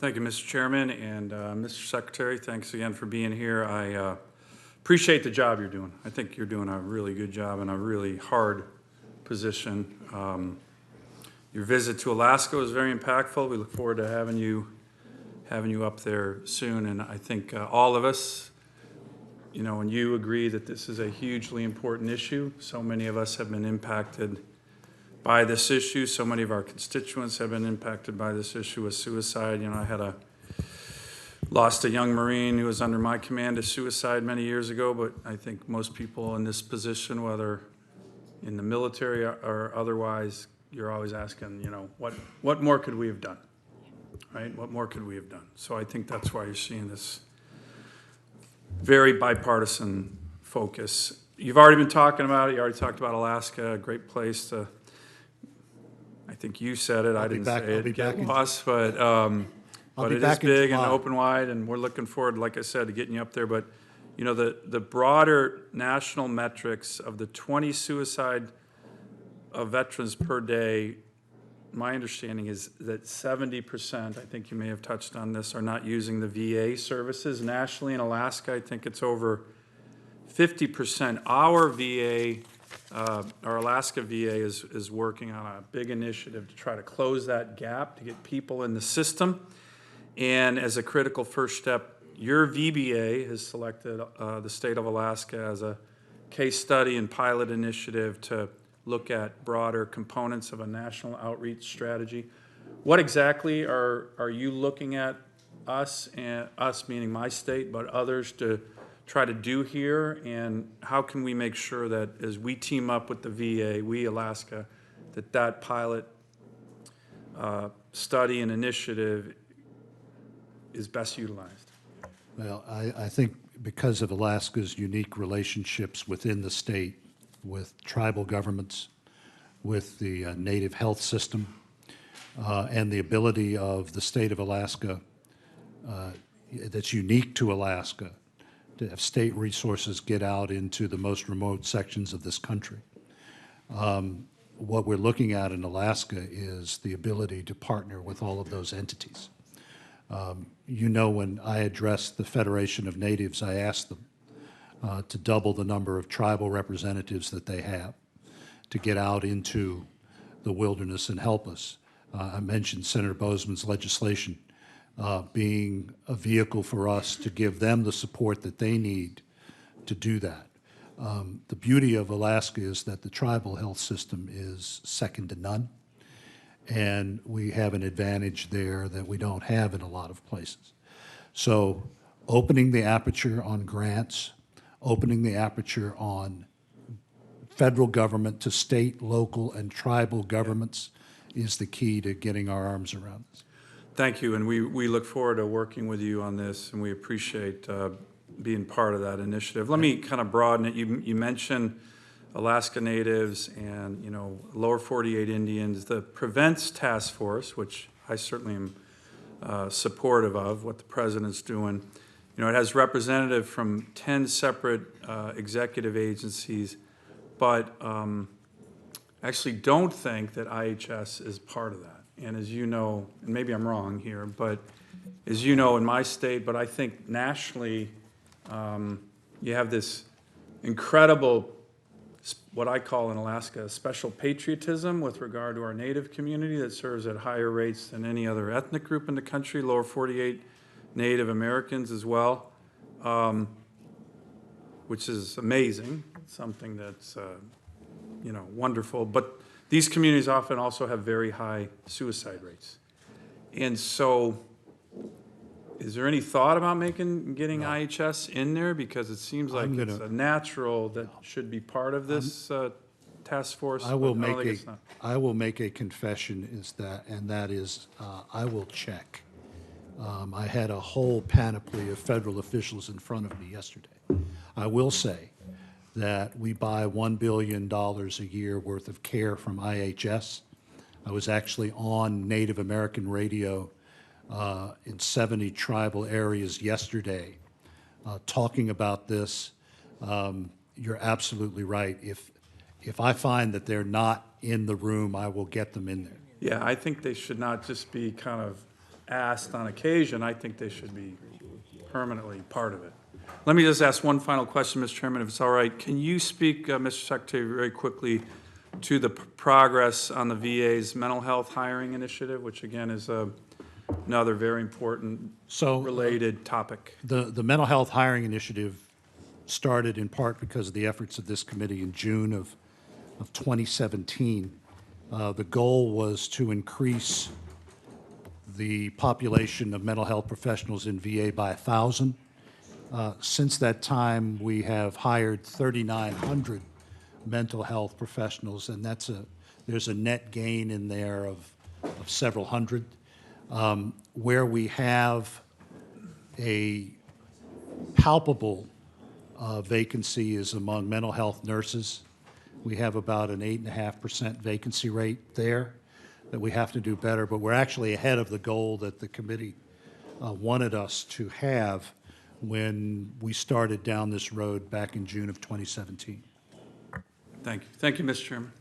Thank you, Mr. Chairman, and Mr. Secretary, thanks again for being here. I appreciate the job you're doing. I think you're doing a really good job in a really hard position. Your visit to Alaska was very impactful. We look forward to having you up there soon, and I think all of us, you know, and you agree that this is a hugely important issue. So many of us have been impacted by this issue. So many of our constituents have been impacted by this issue of suicide. You know, I lost a young Marine who was under my command to suicide many years ago, but I think most people in this position, whether in the military or otherwise, you're always asking, you know, what more could we have done, right? What more could we have done? So I think that's why you're seeing this very bipartisan focus. You've already been talking about it. You already talked about Alaska, a great place to, I think you said it, I didn't say it, get lost, but it is big and open wide, and we're looking forward, like I said, to getting you up there. But, you know, the broader national metrics of the 20 suicide of veterans per day, my understanding is that 70%, I think you may have touched on this, are not using the VA services. Nationally in Alaska, I think it's over 50%. Our VA, our Alaska VA is working on a big initiative to try to close that gap, to get people in the system. And as a critical first step, your VBA has selected the state of Alaska as a case study and pilot initiative to look at broader components of a national outreach strategy. What exactly are you looking at us, and us meaning my state, but others, to try to do here, and how can we make sure that as we team up with the VA, we Alaska, that pilot study and initiative is best utilized? Well, I think because of Alaska's unique relationships within the state with tribal governments, with the native health system, and the ability of the state of Alaska that's unique to Alaska to have state resources get out into the most remote sections of this country. What we're looking at in Alaska is the ability to partner with all of those entities. You know, when I addressed the Federation of Natives, I asked them to double the number of tribal representatives that they have to get out into the wilderness and help us. I mentioned Senator Bozeman's legislation being a vehicle for us to give them the support that they need to do that. The beauty of Alaska is that the tribal health system is second to none, and we have an advantage there that we don't have in a lot of places. So opening the aperture on grants, opening the aperture on federal government to state, local, and tribal governments is the key to getting our arms around this. Thank you, and we look forward to working with you on this, and we appreciate being part of that initiative. Let me kind of broaden it. You mentioned Alaska Natives and, you know, Lower 48 Indians. The Prevents Task Force, which I certainly am supportive of, what the President's doing. You know, it has representatives from 10 separate executive agencies, but actually don't think that IHS is part of that. And as you know, and maybe I'm wrong here, but as you know in my state, but I think nationally, you have this incredible, what I call in Alaska, special patriotism with regard to our Native community that serves at higher rates than any other ethnic group in the country, Lower 48 Native Americans as well, which is amazing. It's something that's, you know, wonderful. But these communities often also have very high suicide rates. And so is there any thought about getting no. IHS in there? Because it seems like it's a natural that should be part of this task force. I will make a confession, and that is I will check. I had a whole panoply of federal officials in front of me yesterday. I will say that we buy $1 billion a year worth of care from IHS. I was actually on Native American radio in 70 tribal areas yesterday talking about this. You're absolutely right. If I find that they're not in the room, I will get them in there. Yeah, I think they should not just be kind of asked on occasion, I think they should be permanently part of it. Let me just ask one final question, Mr. Chairman, if it's all right. Can you speak, Mr. Secretary, very quickly to the progress on the VA's mental health hiring initiative, which again is another very important related topic? The mental health hiring initiative started in part because of the efforts of this committee in June of 2017. The goal was to increase the population of mental health professionals in VA by 1,000. Since that time, we have hired 3,900 mental health professionals, and there's a net gain in there of several hundred. Where we have a palpable vacancy is among mental health nurses. We have about an 8.5% vacancy rate there that we have to do better, but we're actually ahead of the goal that the committee wanted us to have when we started down this road back in June of 2017. Thank you. Thank you, Mr. Chairman.